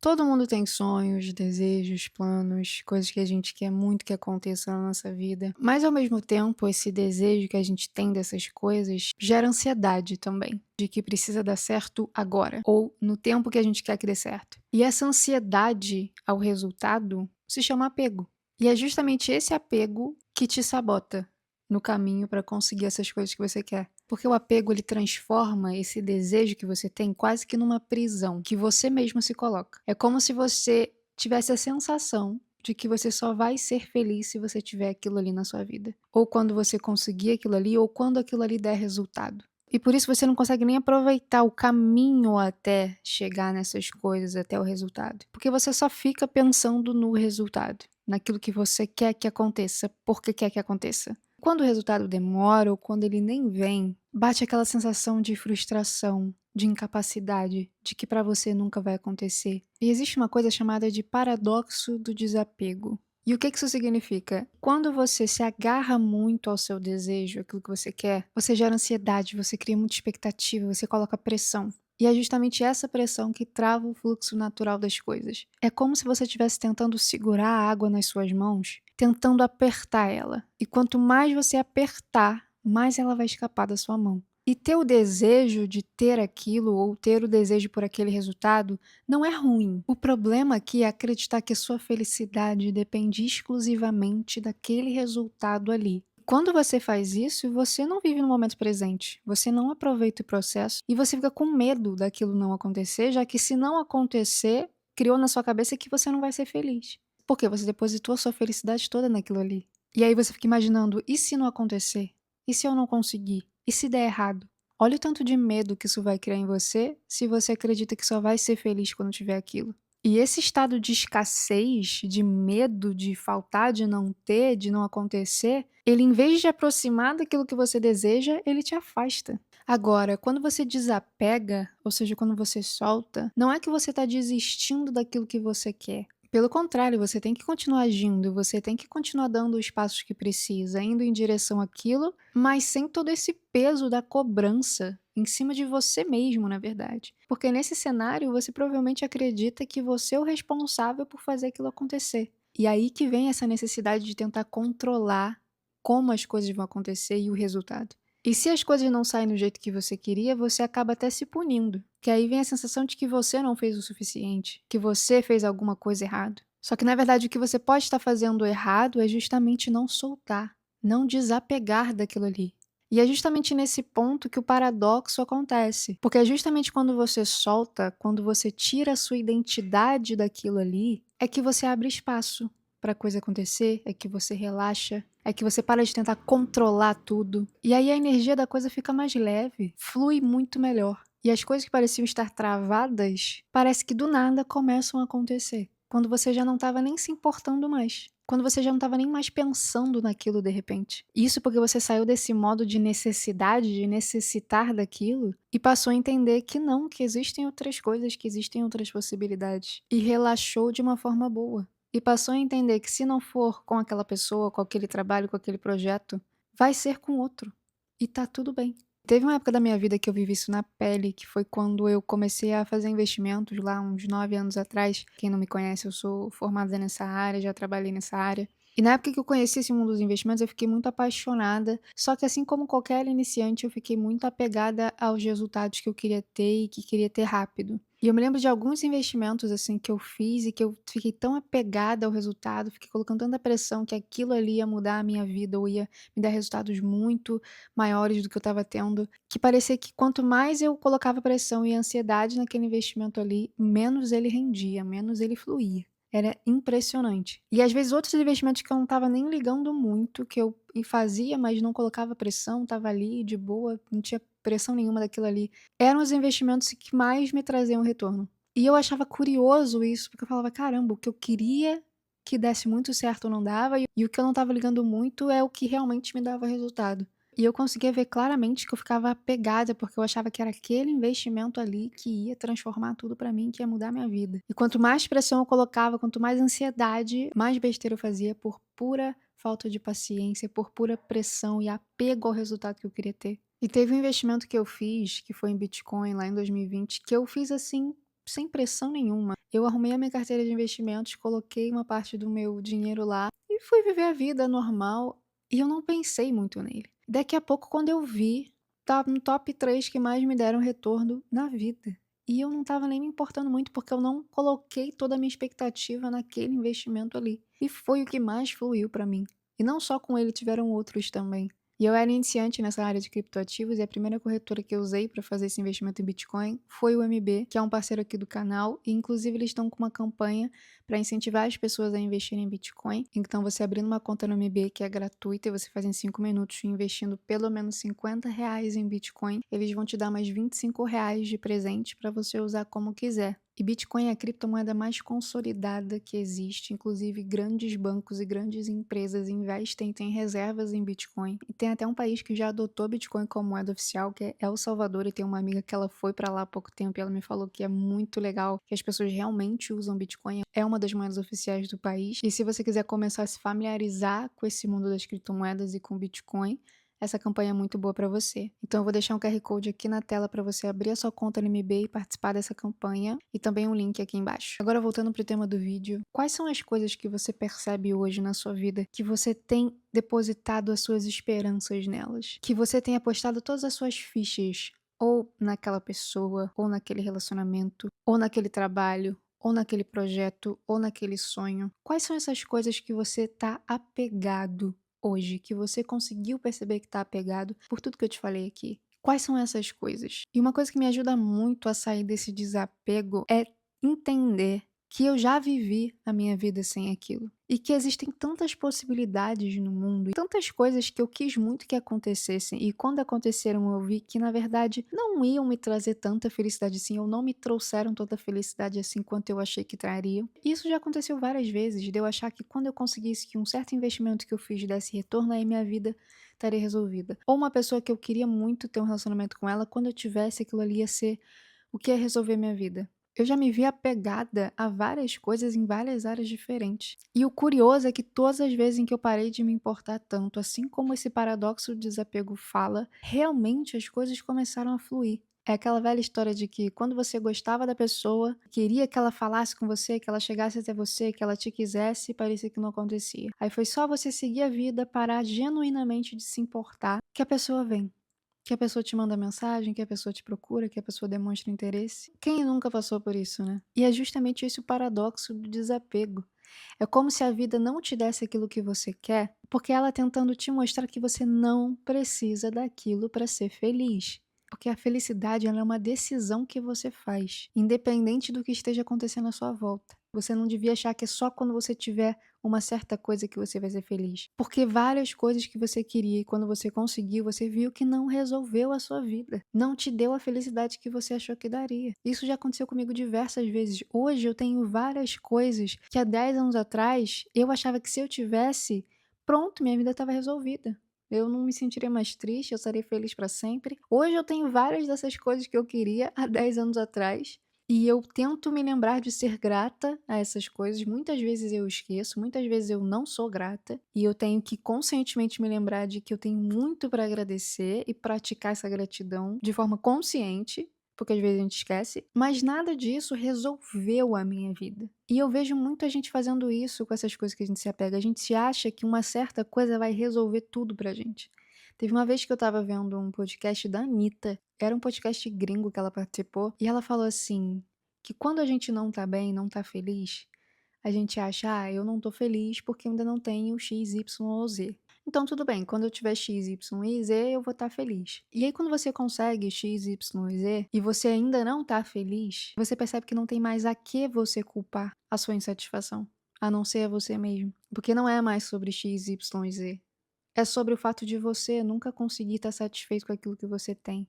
Todo mundo tem sonhos, desejos, planos, coisas que a gente quer muito que aconteça na nossa vida. Mas ao mesmo tempo, esse desejo que a gente tem dessas coisas gera ansiedade também, de que precisa dar certo agora, ou no tempo que a gente quer que dê certo. E essa ansiedade ao resultado se chama apego. E é justamente esse apego que te sabota no caminho para conseguir essas coisas que você quer. Porque o apego ele transforma esse desejo que você tem quase que numa prisão que você mesmo se coloca. É como se você tivesse a sensação de que você só vai ser feliz se você tiver aquilo ali na sua vida. Ou quando você conseguir aquilo ali, ou quando aquilo ali der resultado. E por isso você não consegue nem aproveitar o caminho até chegar nessas coisas, até o resultado. Porque você só fica pensando no resultado, naquilo que você quer que aconteça, porque quer que aconteça. Quando o resultado demora ou quando ele nem vem, bate aquela sensação de frustração, de incapacidade, de que para você nunca vai acontecer. E existe uma coisa chamada de paradoxo do desapego. E o que isso significa? Quando você se agarra muito ao seu desejo, aquilo que você quer, você gera ansiedade, você cria muita expectativa, você coloca pressão. E é justamente essa pressão que trava o fluxo natural das coisas. É como se você estivesse tentando segurar a água nas suas mãos, tentando apertar ela. E quanto mais você apertar, mais ela vai escapar da sua mão. E ter o desejo de ter aquilo ou ter o desejo por aquele resultado não é ruim. O problema aqui é acreditar que a sua felicidade depende exclusivamente daquele resultado ali. Quando você faz isso, você não vive no momento presente, você não aproveita o processo e você fica com medo daquilo não acontecer, já que se não acontecer, criou na sua cabeça que você não vai ser feliz. Porque você depositou a sua felicidade toda naquilo ali. E aí você fica imaginando, e se não acontecer? E se eu não conseguir? E se der errado? Olha o tanto de medo que isso vai criar em você se você acredita que só vai ser feliz quando tiver aquilo. E esse estado de escassez, de medo de faltar, de não ter, de não acontecer, ele em vez de aproximar daquilo que você deseja, ele te afasta. Agora, quando você desapega, ou seja, quando você solta, não é que você está desistindo daquilo que você quer. Pelo contrário, você tem que continuar agindo, você tem que continuar dando os passos que precisa, indo em direção àquilo, mas sem todo esse peso da cobrança em cima de você mesmo, na verdade. Porque nesse cenário, você provavelmente acredita que você é o responsável por fazer aquilo acontecer. E aí que vem essa necessidade de tentar controlar como as coisas vão acontecer e o resultado. E se as coisas não saem do jeito que você queria, você acaba até se punindo. Que aí vem a sensação de que você não fez o suficiente, que você fez alguma coisa errado. Só que na verdade o que você pode estar fazendo errado é justamente não soltar, não desapegar daquilo ali. E é justamente nesse ponto que o paradoxo acontece. Porque é justamente quando você solta, quando você tira a sua identidade daquilo ali, é que você abre espaço para a coisa acontecer, é que você relaxa, é que você para de tentar controlar tudo. E aí a energia da coisa fica mais leve, flui muito melhor. E as coisas que pareciam estar travadas, parece que do nada começam a acontecer. Quando você já não estava nem se importando mais. Quando você já não estava nem mais pensando naquilo de repente. Isso porque você saiu desse modo de necessidade, de necessitar daquilo, e passou a entender que não, que existem outras coisas, que existem outras possibilidades. E relaxou de uma forma boa. E passou a entender que se não for com aquela pessoa, com aquele trabalho, com aquele projeto, vai ser com outro. E tá tudo bem. Teve uma época da minha vida que eu vivi isso na pele, que foi quando eu comecei a fazer investimentos lá uns 9 anos atrás. Quem não me conhece, eu sou formada nessa área, já trabalhei nessa área. E na época que eu conheci esse mundo dos investimentos, eu fiquei muito apaixonada. Só que assim como qualquer iniciante, eu fiquei muito apegada aos resultados que eu queria ter e que queria ter rápido. E eu me lembro de alguns investimentos assim que eu fiz e que eu fiquei tão apegada ao resultado, fiquei colocando tanta pressão que aquilo ali ia mudar a minha vida ou ia me dar resultados muito maiores do que eu estava tendo, que parecia que quanto mais eu colocava pressão e ansiedade naquele investimento ali, menos ele rendia, menos ele fluía. Era impressionante. E às vezes outros investimentos que eu não estava nem ligando muito, que eu fazia, mas não colocava pressão, estava ali de boa, não tinha pressão nenhuma daquilo ali, eram os investimentos que mais me traziam retorno. E eu achava curioso isso, porque eu falava, caramba, o que eu queria que desse muito certo não dava, e o que eu não estava ligando muito é o que realmente me dava resultado. E eu conseguia ver claramente que eu ficava apegada, porque eu achava que era aquele investimento ali que ia transformar tudo pra mim, que ia mudar minha vida. E quanto mais pressão eu colocava, quanto mais ansiedade, mais besteira eu fazia por pura falta de paciência, por pura pressão e apego ao resultado que eu queria ter. E teve um investimento que eu fiz, que foi em Bitcoin lá em 2020, que eu fiz assim sem pressão nenhuma. Eu arrumei a minha carteira de investimentos, coloquei uma parte do meu dinheiro lá e fui viver a vida normal e eu não pensei muito nele. Daqui a pouco, quando eu vi, tá no top 3 que mais me deram retorno na vida. E eu não estava nem me importando muito porque eu não coloquei toda a minha expectativa naquele investimento ali. E foi o que mais fluiu para mim. E não só com ele, tiveram outros também. E eu era iniciante nessa área de criptoativos e a primeira corretora que eu usei para fazer esse investimento em Bitcoin foi o MB, que é um parceiro aqui do canal, e inclusive eles estão com uma campanha para incentivar as pessoas a investirem em Bitcoin. Então, você abrindo uma conta no MB que é gratuita e você faz em 5 minutos investindo pelo menos R$ 50 em Bitcoin, eles vão te dar mais R$ 25 de presente para você usar como quiser. E Bitcoin é a criptomoeda mais consolidada que existe, inclusive grandes bancos e grandes empresas investem, têm reservas em Bitcoin. E tem até um país que já adotou Bitcoin como moeda oficial, que é El Salvador, e tem uma amiga que ela foi para lá há pouco tempo e ela me falou que é muito legal, que as pessoas realmente usam Bitcoin, é uma das moedas oficiais do país. E se você quiser começar a se familiarizar com esse mundo das criptomoedas e com Bitcoin, essa campanha é muito boa para você. Então eu vou deixar um QR Code aqui na tela para você abrir a sua conta no MB e participar dessa campanha, e também um link aqui embaixo. Agora voltando pro tema do vídeo, quais são as coisas que você percebe hoje na sua vida que você tem depositado as suas esperanças nelas? Que você tem apostado todas as suas fichas ou naquela pessoa, ou naquele relacionamento, ou naquele trabalho, ou naquele projeto, ou naquele sonho? Quais são essas coisas que você tá apegado hoje, que você conseguiu perceber que tá apegado por tudo que eu te falei aqui? Quais são essas coisas? E uma coisa que me ajuda muito a sair desse desapego é entender que eu já vivi a minha vida sem aquilo. E que existem tantas possibilidades no mundo, e tantas coisas que eu quis muito que acontecessem, e quando aconteceram eu vi que na verdade não iam me trazer tanta felicidade assim, ou não me trouxeram tanta felicidade assim quanto eu achei que trariam. Isso já aconteceu várias vezes, de eu achar que quando eu conseguisse que um certo investimento que eu fiz desse retorno, aí minha vida estaria resolvida. Ou uma pessoa que eu queria muito ter um relacionamento com ela, quando eu tivesse aquilo ali ia ser o que ia resolver minha vida. Eu já me vi apegada a várias coisas em várias áreas diferentes. E o curioso é que todas as vezes em que eu parei de me importar tanto, assim como esse paradoxo do desapego fala, realmente as coisas começaram a fluir. É aquela velha história de que quando você gostava da pessoa, queria que ela falasse com você, que ela chegasse até você, que ela te quisesse, parecia que não acontecia. Aí foi só você seguir a vida, parar genuinamente de se importar, que a pessoa vem. Que a pessoa te manda mensagem, que a pessoa te procura, que a pessoa demonstra interesse. Quem nunca passou por isso, né? E é justamente esse o paradoxo do desapego. É como se a vida não te desse aquilo que você quer, porque ela tentando te mostrar que você não precisa daquilo para ser feliz. Porque a felicidade ela é uma decisão que você faz, independente do que esteja acontecendo à sua volta. Você não devia achar que é só quando você tiver uma certa coisa que você vai ser feliz. Porque várias coisas que você queria e quando você conseguiu, você viu que não resolveu a sua vida. Não te deu a felicidade que você achou que daria. Isso já aconteceu comigo diversas vezes. Hoje eu tenho várias coisas que há 10 anos atrás eu achava que se eu tivesse, pronto, minha vida estava resolvida. Eu não me sentiria mais triste, eu estaria feliz para sempre. Hoje eu tenho várias dessas coisas que eu queria há 10 anos atrás. E eu tento me lembrar de ser grata a essas coisas. Muitas vezes eu esqueço, muitas vezes eu não sou grata. E eu tenho que conscientemente me lembrar de que eu tenho muito para agradecer e praticar essa gratidão de forma consciente, porque às vezes a gente esquece. Mas nada disso resolveu a minha vida. E eu vejo muita gente fazendo isso com essas coisas que a gente se apega. A gente se acha que uma certa coisa vai resolver tudo pra gente. Teve uma vez que eu tava vendo um podcast da Anitta, era um podcast gringo que ela participou, e ela falou assim, que quando a gente não tá bem, não tá feliz, a gente acha, eu não tô feliz porque eu ainda não tenho X, Y ou Z. Então tudo bem, quando eu tiver X, Y e Z, eu vou estar feliz. E aí quando você consegue X, Y e Z, e você ainda não tá feliz, você percebe que não tem mais a que você culpar a sua insatisfação, a não ser a você mesmo. Porque não é mais sobre X, Y e Z. É sobre o fato de você nunca conseguir estar satisfeito com aquilo que você tem.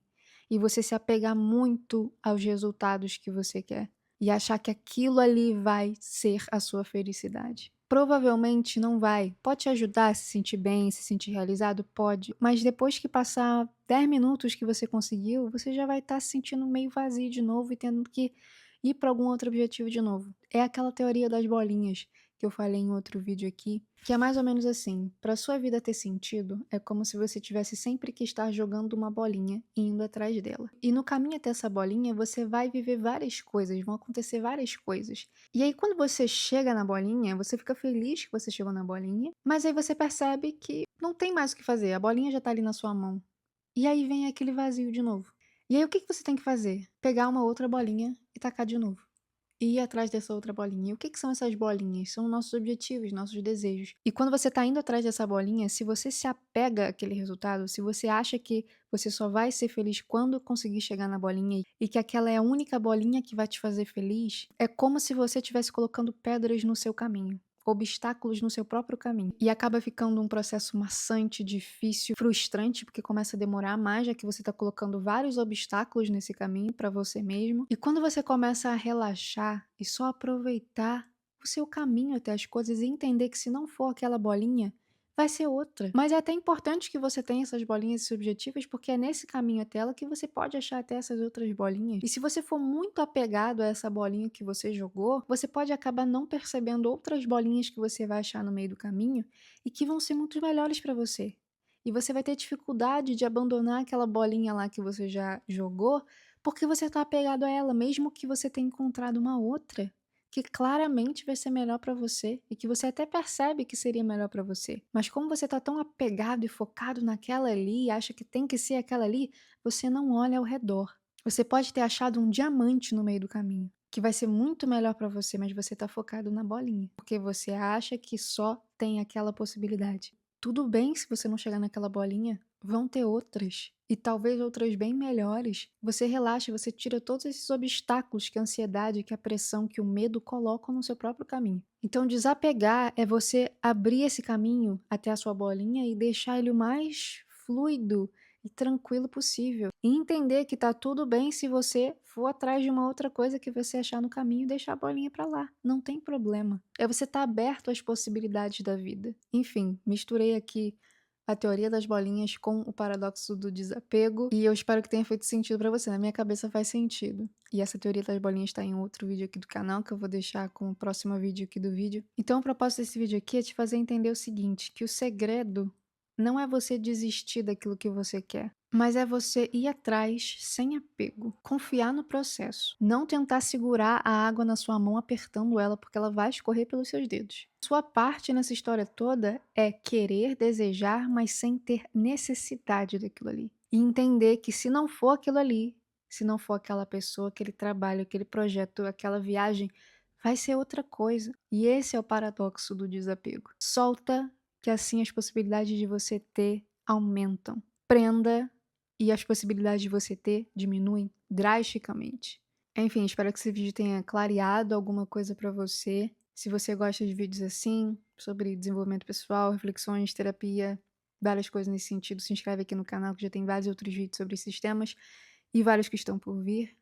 E você se apegar muito aos resultados que você quer. E achar que aquilo ali vai ser a sua felicidade. Provavelmente não vai. Pode te ajudar a se sentir bem, se sentir realizado? Pode. Mas depois que passar 10 minutos que você conseguiu, você já vai estar se sentindo meio vazio de novo e tendo que ir para algum outro objetivo de novo. É aquela teoria das bolinhas, que eu falei em outro vídeo aqui, que é mais ou menos assim: para sua vida ter sentido, é como se você tivesse sempre que estar jogando uma bolinha e indo atrás dela. E no caminho até essa bolinha, você vai viver várias coisas, vão acontecer várias coisas. E aí, quando você chega na bolinha, você fica feliz que você chegou na bolinha, mas aí você percebe que não tem mais o que fazer, a bolinha já tá ali na sua mão. E aí vem aquele vazio de novo. E aí o que que você tem que fazer? Pegar uma outra bolinha e tacar de novo. E ir atrás dessa outra bolinha. E o que que são essas bolinhas? São nossos objetivos, nossos desejos. E quando você tá indo atrás dessa bolinha, se você se apega àquele resultado, se você acha que você só vai ser feliz quando conseguir chegar na bolinha e que aquela é a única bolinha que vai te fazer feliz, é como se você estivesse colocando pedras no seu caminho. Obstáculos no seu próprio caminho. E acaba ficando um processo maçante, difícil, frustrante, porque começa a demorar mais, já que você está colocando vários obstáculos nesse caminho para você mesmo. E quando você começa a relaxar e só aproveitar o seu caminho até as coisas e entender que se não for aquela bolinha, vai ser outra. Mas é até importante que você tenha essas bolinhas e esses objetivos, porque é nesse caminho até ela que você pode achar até essas outras bolinhas. E se você for muito apegado a essa bolinha que você jogou, você pode acabar não percebendo outras bolinhas que você vai achar no meio do caminho e que vão ser muito melhores para você. E você vai ter dificuldade de abandonar aquela bolinha lá que você já jogou, porque você está apegado a ela, mesmo que você tenha encontrado uma outra que claramente vai ser melhor pra você e que você até percebe que seria melhor pra você. Mas como você tá tão apegado e focado naquela ali e acha que tem que ser aquela ali, você não olha ao redor. Você pode ter achado um diamante no meio do caminho, que vai ser muito melhor pra você, mas você tá focado na bolinha, porque você acha que só tem aquela possibilidade. Tudo bem se você não chegar naquela bolinha, vão ter outras. E talvez outras bem melhores. Você relaxa, você tira todos esses obstáculos que a ansiedade, que a pressão, que o medo colocam no seu próprio caminho. Então, desapegar é você abrir esse caminho até a sua bolinha e deixar ele o mais fluido e tranquilo possível. E entender que tá tudo bem se você for atrás de uma outra coisa que você achar no caminho e deixar a bolinha pra lá. Não tem problema. É você estar aberto às possibilidades da vida. Enfim, misturei aqui a teoria das bolinhas com o paradoxo do desapego e eu espero que tenha feito sentido pra você. Na minha cabeça faz sentido. E essa teoria das bolinhas tá em outro vídeo aqui do canal que eu vou deixar com o próximo vídeo aqui do vídeo. Então o propósito desse vídeo aqui é te fazer entender o seguinte, que o segredo não é você desistir daquilo que você quer, mas é você ir atrás sem apego, confiar no processo, não tentar segurar a água na sua mão apertando ela porque ela vai escorrer pelos seus dedos. Sua parte nessa história toda é querer, desejar, mas sem ter necessidade daquilo ali. E entender que se não for aquilo ali, se não for aquela pessoa, aquele trabalho, aquele projeto, aquela viagem, vai ser outra coisa. E esse é o paradoxo do desapego. Solta, que assim as possibilidades de você ter aumentam. Prenda e as possibilidades de você ter diminuem drasticamente. Enfim, espero que esse vídeo tenha clareado alguma coisa pra você. Se você gosta de vídeos assim, sobre desenvolvimento pessoal, reflexões, terapia, várias coisas nesse sentido, se inscreve aqui no canal que já tem vários outros vídeos sobre esses temas e vários que estão por vir.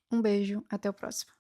Um beijo, até o próximo.